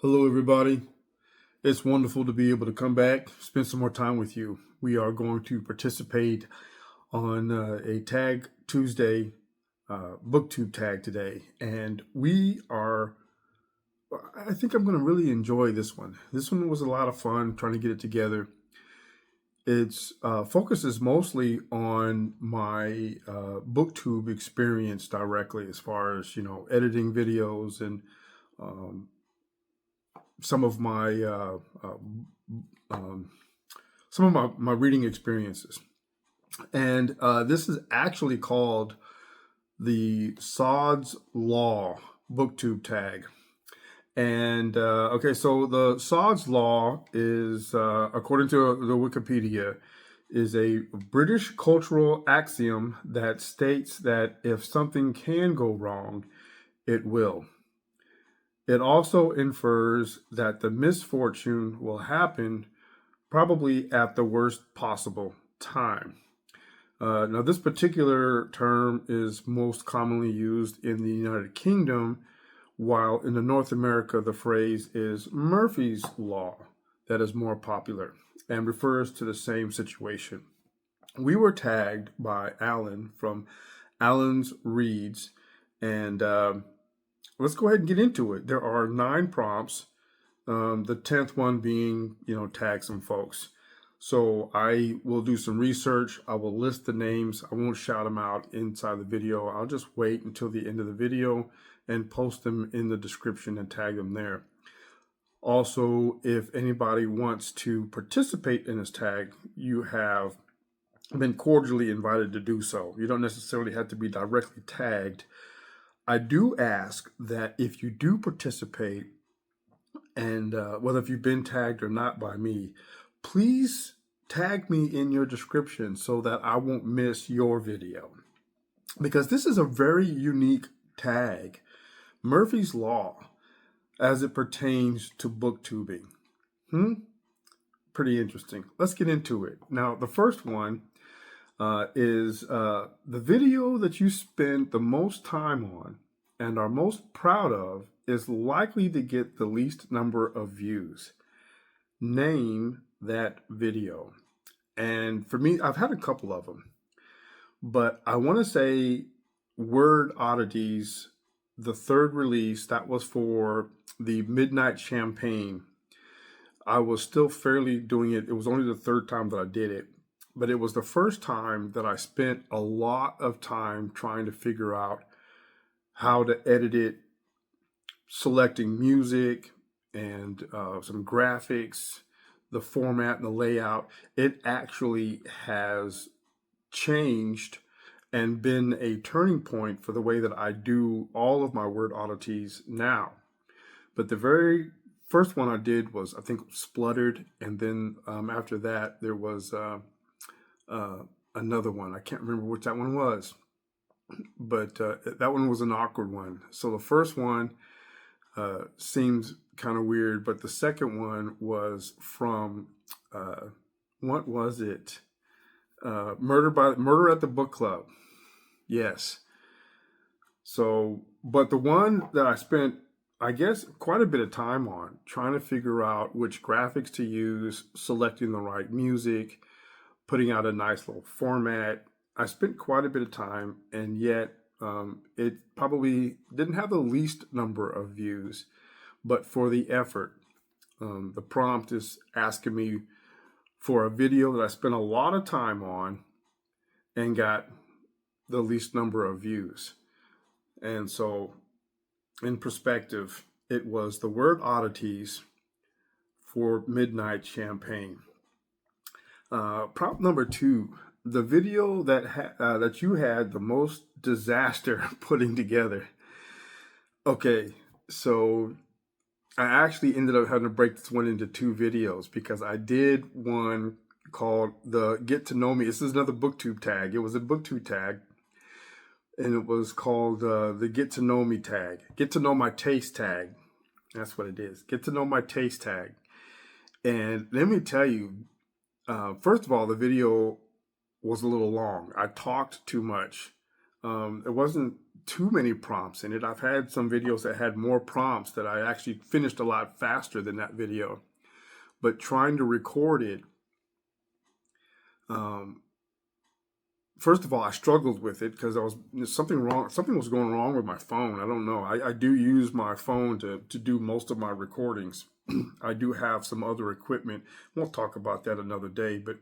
Hello, everybody. It's wonderful to be able to come back, spend some more time with you. We are going to participate on a Tag Tuesday Booktube tag today. And I think I'm going to really enjoy this one. This one was a lot of fun trying to get it together. Its focus is mostly on my Booktube experience directly, as far as, editing videos and um, some of my um, some of my reading experiences. And this is actually called the Sod's Law Booktube tag. And okay, so the Sod's Law is, according to the Wikipedia, is a British cultural axiom that states that if something can go wrong, it will. It also infers that the misfortune will happen probably at the worst possible time. Now, this particular term is most commonly used in the United Kingdom, while in the North America, the phrase is Murphy's Law, that is more popular and refers to the same situation. We were tagged by Alan from Alan's Reads, and let's go ahead and get into it. There are 9 prompts. The 10th one being, tag some folks. So I will do some research. I will list the names. I won't shout them out inside the video. I'll just wait until the end of the video and post them in the description and tag them there. Also, if anybody wants to participate in this tag, you have been cordially invited to do so. You don't necessarily have to be directly tagged. I do ask that if you do participate, and whether if you've been tagged or not by me, please tag me in your description so that I won't miss your video. Because this is a very unique tag, Murphy's Law, as it pertains to booktubing. Pretty interesting. Let's get into it. Now, the first one is the video that you spend the most time on and are most proud of is likely to get the least number of views. Name that video. And for me, I've had a couple of them, but I want to say Word Oddities, the third release, that was for the Midnight Champagne. I was still fairly doing it. It was only the third time that I did it, but it was the first time that I spent a lot of time trying to figure out how to edit it, selecting music and some graphics, the format and the layout. It actually has changed and been a turning point for the way that I do all of my Word Oddities now. But the very first one I did was, I think, Spluttered, and then after that there was another one. I can't remember which that one was, but that one was an awkward one. So the first one seems kind of weird, but the second one was from what was it? Murder at the Book Club. Yes. So, but the one that I spent, I guess, quite a bit of time on trying to figure out which graphics to use, selecting the right music, putting out a nice little format. I spent quite a bit of time, and yet it probably didn't have the least number of views, but for the effort. The prompt is asking me for a video that I spent a lot of time on and got the least number of views. And so, in perspective, it was the Word Oddities for Midnight Champagne. Prompt number 2, the video that you had the most disaster putting together. Okay, so I actually ended up having to break this one into 2 videos because I did one called the Get to Know Me. This is another Booktube tag. It was a Booktube tag, and it was called the Get to Know Me tag. Get to Know My Taste tag. That's what it is. Get to Know My Taste tag. And let me tell you, first of all, the video was a little long. I talked too much. It wasn't too many prompts in it. I've had some videos that had more prompts that I actually finished a lot faster than that video. But trying to record it, first of all, I struggled with it because something was going wrong with my phone. I don't know. I do use my phone to do most of my recordings. I do have some other equipment. We'll talk about that another day, but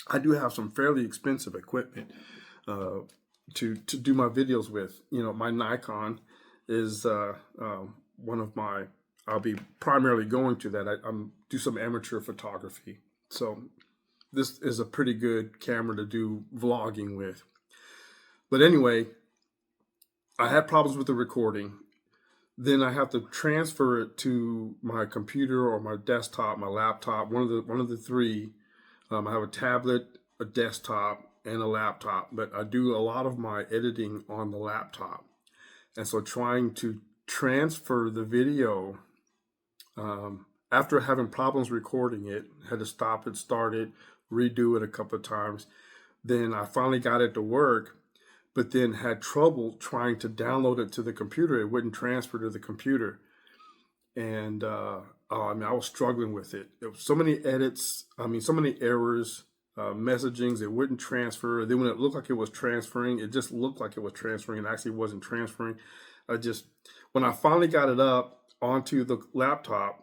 I do have some fairly expensive equipment to do my videos with. My Nikon is one of my. I'll be primarily going to that. I'm do some amateur photography, so this is a pretty good camera to do vlogging with. But anyway, I had problems with the recording. Then I have to transfer it to my computer or my desktop, my laptop, one of the three. I have a tablet, a desktop, and a laptop, but I do a lot of my editing on the laptop. And so trying to transfer the video, after having problems recording it, had to stop it, start it, redo it a couple of times. Then I finally got it to work, but then had trouble trying to download it to the computer. It wouldn't transfer to the computer. And I was struggling with it. There was so many edits, so many errors, messagings, it wouldn't transfer. Then when it looked like it was transferring, it just looked like it was transferring. It actually wasn't transferring. When I finally got it up onto the laptop,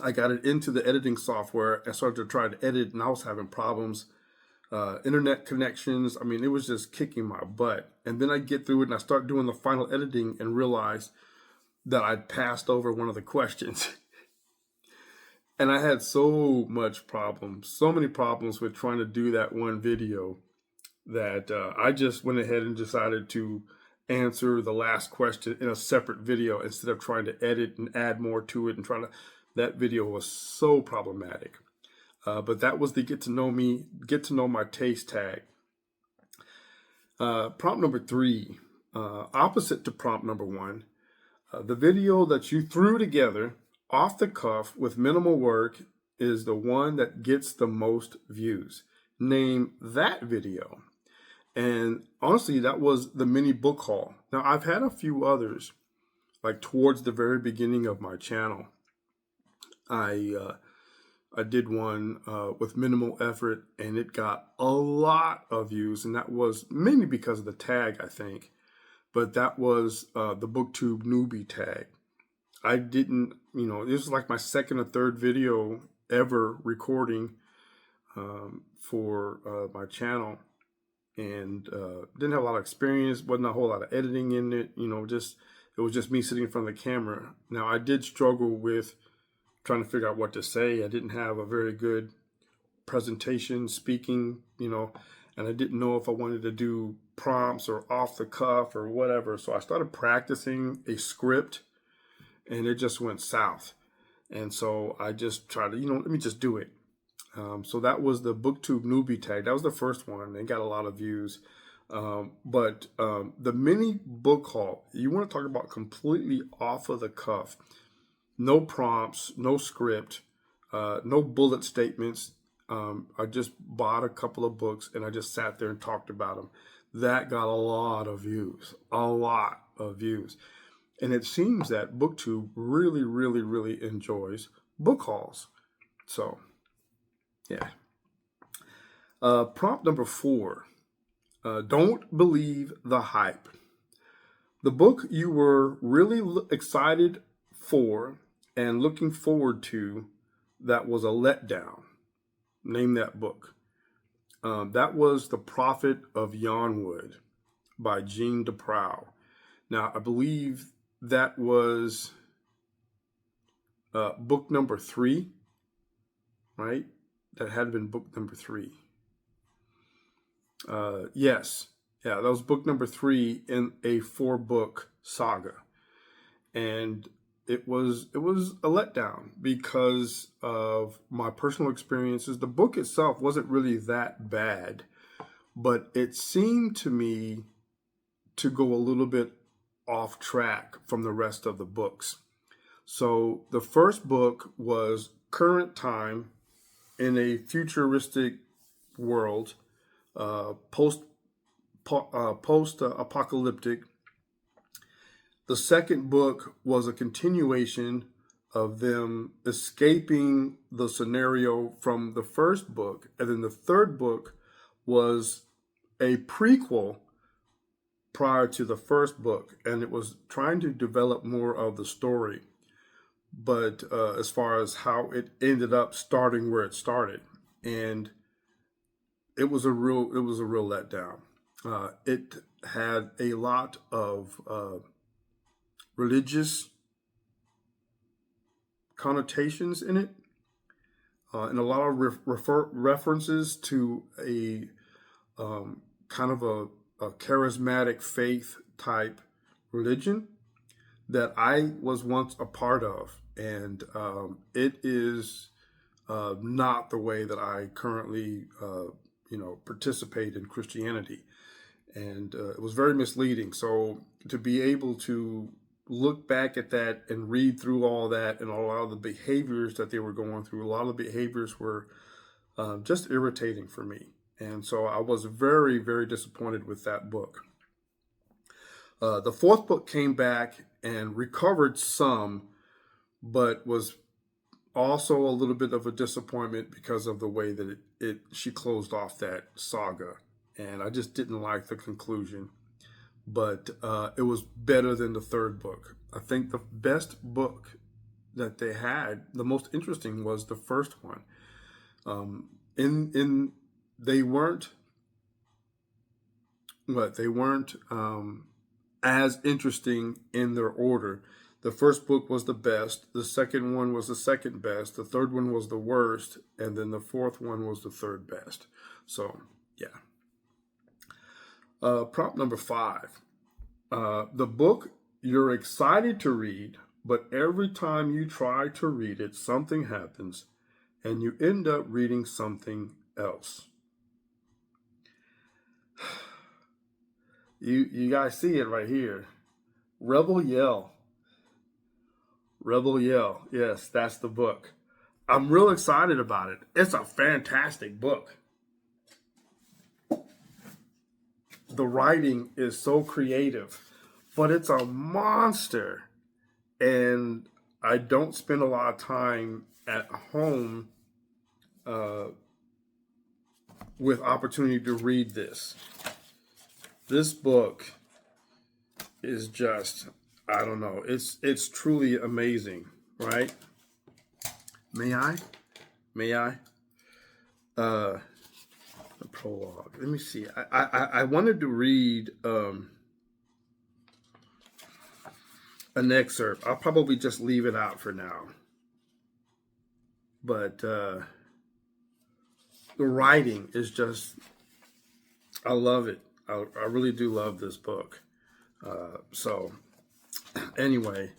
I got it into the editing software and started to try to edit, and I was having problems. Internet connections, it was just kicking my butt. And then I get through it and I start doing the final editing and realize that I'd passed over one of the questions. And I had so many problems with trying to do that one video that I just went ahead and decided to answer the last question in a separate video instead of trying to edit and add more to it and that video was so problematic. But that was the get to know my taste tag. Prompt number 3, opposite to prompt number 1, the video that you threw together off the cuff with minimal work is the one that gets the most views. Name that video. And honestly, that was the mini book haul. Now, I've had a few others, like towards the very beginning of my channel. I did one with minimal effort, and it got a lot of views, and that was mainly because of the tag, I think. But that was the Booktube newbie tag. I didn't, this was like my second or third video ever recording for my channel, and didn't have a lot of experience, wasn't a whole lot of editing in it, it was just me sitting in front of the camera. Now, I did struggle with trying to figure out what to say. I didn't have a very good presentation, speaking, and I didn't know if I wanted to do prompts or off the cuff or whatever. So I started practicing a script, and it just went south. And so I just tried to, let me just do it. So that was the Booktube newbie tag. That was the first one. It got a lot of views. But the mini book haul, you want to talk about completely off of the cuff. No prompts, no script, no bullet statements. I just bought a couple of books and I just sat there and talked about them. That got a lot of views, And it seems that Booktube really, really, really enjoys book hauls. So, yeah. Prompt number 4, don't believe the hype. The book you were really excited for and looking forward to that was a letdown. Name that book. That was The Prophet of Yonwood by Jean DeProw. Now, I believe that was book number 3, right? That had been book number 3. Yes. Yeah, that was book number 3 in a 4-book saga. And it was a letdown because of my personal experiences. The book itself wasn't really that bad, but it seemed to me to go a little bit off track from the rest of the books. So the first book was current time in a futuristic world, post-apocalyptic, The second book was a continuation of them escaping the scenario from the first book. And then the third book was a prequel prior to the first book. And it was trying to develop more of the story. But as far as how it ended up starting where it started. And it was a real letdown. It had a lot of religious connotations in it, and a lot of references to a kind of a charismatic faith type religion that I was once a part of, and it is not the way that I currently participate in Christianity, and it was very misleading. So to be able to look back at that and read through all that and a lot of the behaviors that they were going through, a lot of the behaviors were just irritating for me. And so I was very, very disappointed with that book. The fourth book came back and recovered some, but was also a little bit of a disappointment because of the way that she closed off that saga. And I just didn't like the conclusion. But it was better than the third book. I think the best book that they had, the most interesting, was the first one. They weren't as interesting in their order. The first book was the best. The second one was the second best. The third one was the worst, and then the fourth one was the third best. So yeah. Prompt number 5. The book you're excited to read, but every time you try to read it, something happens, and you end up reading something else. You guys see it right here. Rebel Yell. Rebel Yell. Yes, that's the book. I'm real excited about it. It's a fantastic book. The writing is so creative, but it's a monster. And I don't spend a lot of time at home with opportunity to read this. This book is just, I don't know, it's truly amazing, right? May I? The prologue. Let me see. I wanted to read an excerpt. I'll probably just leave it out for now. But the writing is just, I love it. I really do love this book. So anyway,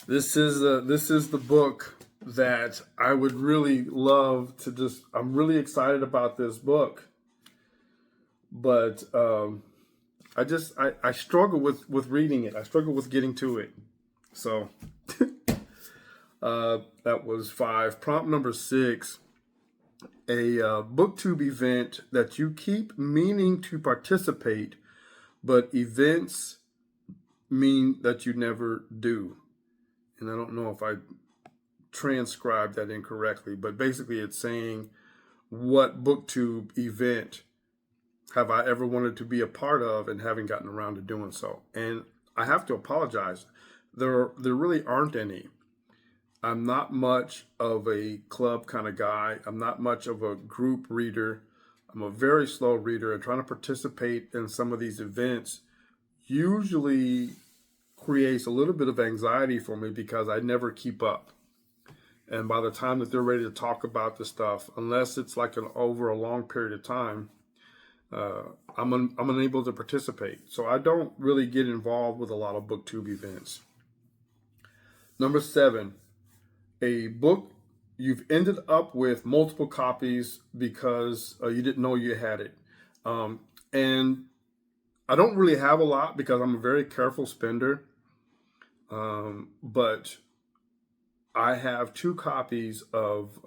this is the book that I would really love to just, I'm really excited about this book, but I struggle with reading it. I struggle with getting to it. So that was 5. Prompt number 6, a Booktube event that you keep meaning to participate, but events mean that you never do. And I don't know if I transcribed that incorrectly, but basically it's saying, what Booktube event have I ever wanted to be a part of and haven't gotten around to doing so? And I have to apologize. There really aren't any. I'm not much of a club kind of guy. I'm not much of a group reader. I'm a very slow reader, and trying to participate in some of these events usually creates a little bit of anxiety for me because I never keep up. And by the time that they're ready to talk about the stuff, unless it's like over a long period of time, I'm unable to participate. So I don't really get involved with a lot of Booktube events. Number 7, a book you've ended up with multiple copies because you didn't know you had it. And I don't really have a lot because I'm a very careful spender. But I have 2 copies of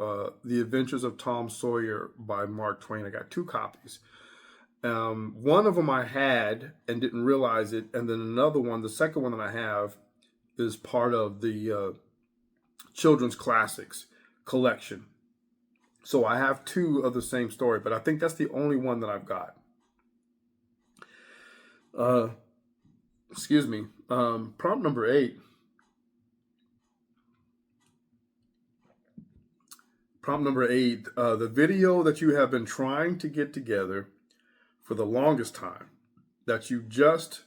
The Adventures of Tom Sawyer by Mark Twain. I got 2 copies. One of them I had and didn't realize it, and then another one, the second one that I have, is part of the children's classics collection. So I have two of the same story, but I think that's the only one that I've got. Excuse me. Prompt number 8. Prompt number 8. The video that you have been trying to get together for the longest time, that you just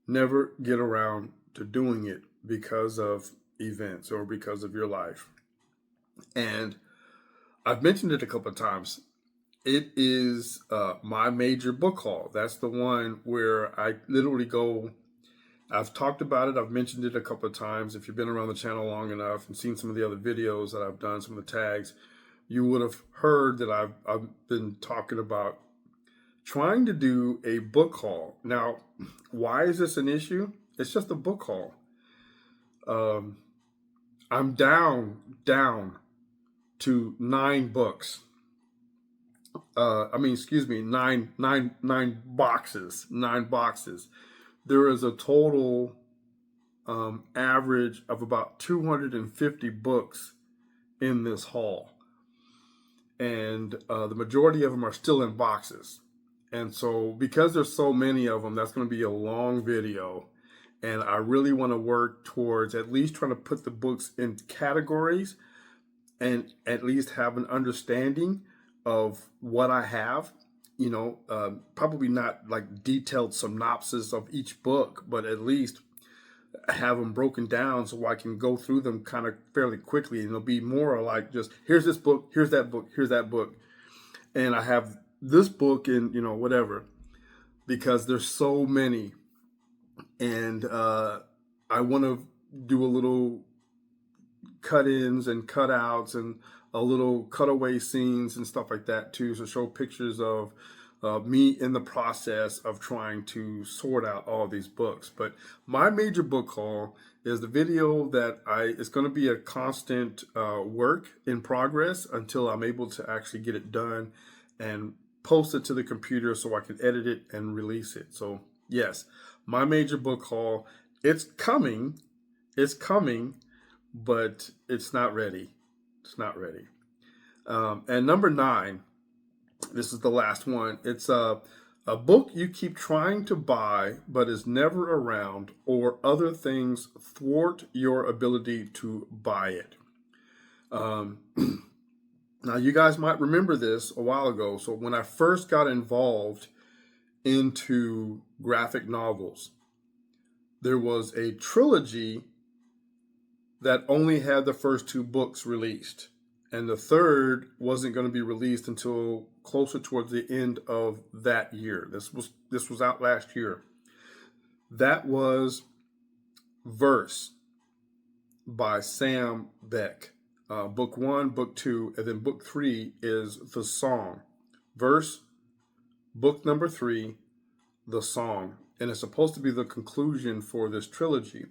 never get around to doing it because of events or because of your life. And I've mentioned it a couple of times. It is my major book haul. That's the one where I literally go. I've talked about it. I've mentioned it a couple of times. If you've been around the channel long enough and seen some of the other videos that I've done, some of the tags, you would have heard that I've been talking about trying to do a book haul. Now, why is this an issue? It's just a book haul. I'm down to 9 books. Nine boxes. 9 boxes. There is a total average of about 250 books in this haul. And the majority of them are still in boxes. And so because there's so many of them, that's going to be a long video. And I really want to work towards at least trying to put the books in categories and at least have an understanding of what I have. Probably not like detailed synopsis of each book, but at least have them broken down so I can go through them kind of fairly quickly. And it'll be more like just, here's this book, here's that book, here's that book. And I have this book in, whatever, because there's so many. And I want to do a little cut-ins and cut-outs and a little cutaway scenes and stuff like that too, to show pictures of me in the process of trying to sort out all these books. But my major book haul is the video that it's going to be a constant work in progress until I'm able to actually get it done and post it to the computer so I can edit it and release it. So yes, my major book haul, it's coming, but it's not ready. It's not ready. And number 9, this is the last one. It's a book you keep trying to buy, but is never around, or other things thwart your ability to buy it. Now, you guys might remember this a while ago. So when I first got involved into graphic novels, there was a trilogy that only had the first 2 books released. And the third wasn't going to be released until closer towards the end of that year. This was out last year. That was Verse by Sam Beck. Book 1, book 2, and then book 3 is The Song. Verse, book number 3, The Song. And it's supposed to be the conclusion for this trilogy.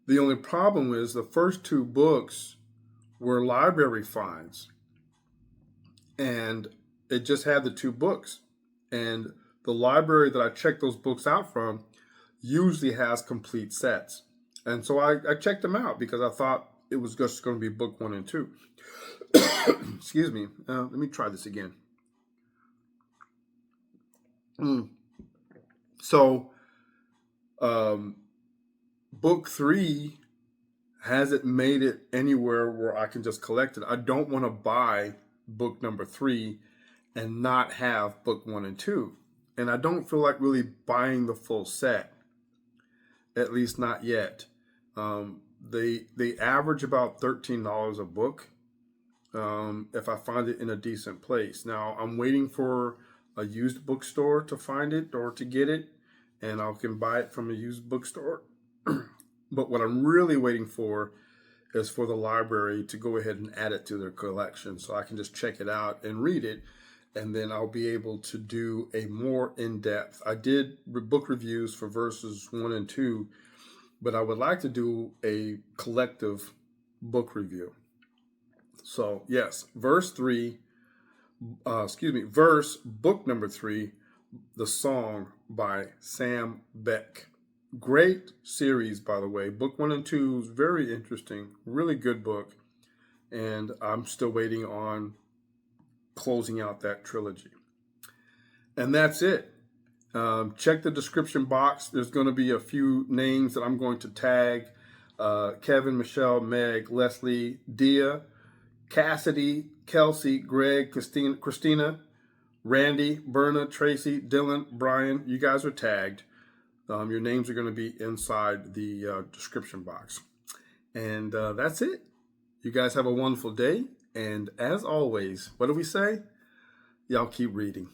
The only problem is the first 2 books were library finds. And it just had the 2 books. And the library that I checked those books out from usually has complete sets. And so I checked them out because I thought it was just going to be book 1 and 2. Excuse me. Let me try this again. So, book 3 hasn't made it anywhere where I can just collect it. I don't want to buy book number 3 and not have book 1 and 2. And I don't feel like really buying the full set, at least not yet. They average about $13 a book if I find it in a decent place. Now, I'm waiting for a used bookstore to find it or to get it, and I can buy it from a used bookstore. But what I'm really waiting for is for the library to go ahead and add it to their collection so I can just check it out and read it, and then I'll be able to do a more in-depth. I did book reviews for verses 1 and 2, but I would like to do a collective book review. So yes, Verse, book number 3, The Song by Sam Beck. Great series, by the way. Book 1 and 2 is very interesting. Really good book. And I'm still waiting on closing out that trilogy. And that's it. Check the description box. There's going to be a few names that I'm going to tag. Kevin, Michelle, Meg, Leslie, Dia, Cassidy, Kelsey, Greg, Christina, Randy, Berna, Tracy, Dylan, Brian. You guys are tagged. Your names are going to be inside the description box. And that's it. You guys have a wonderful day. And as always, what do we say? Y'all keep reading.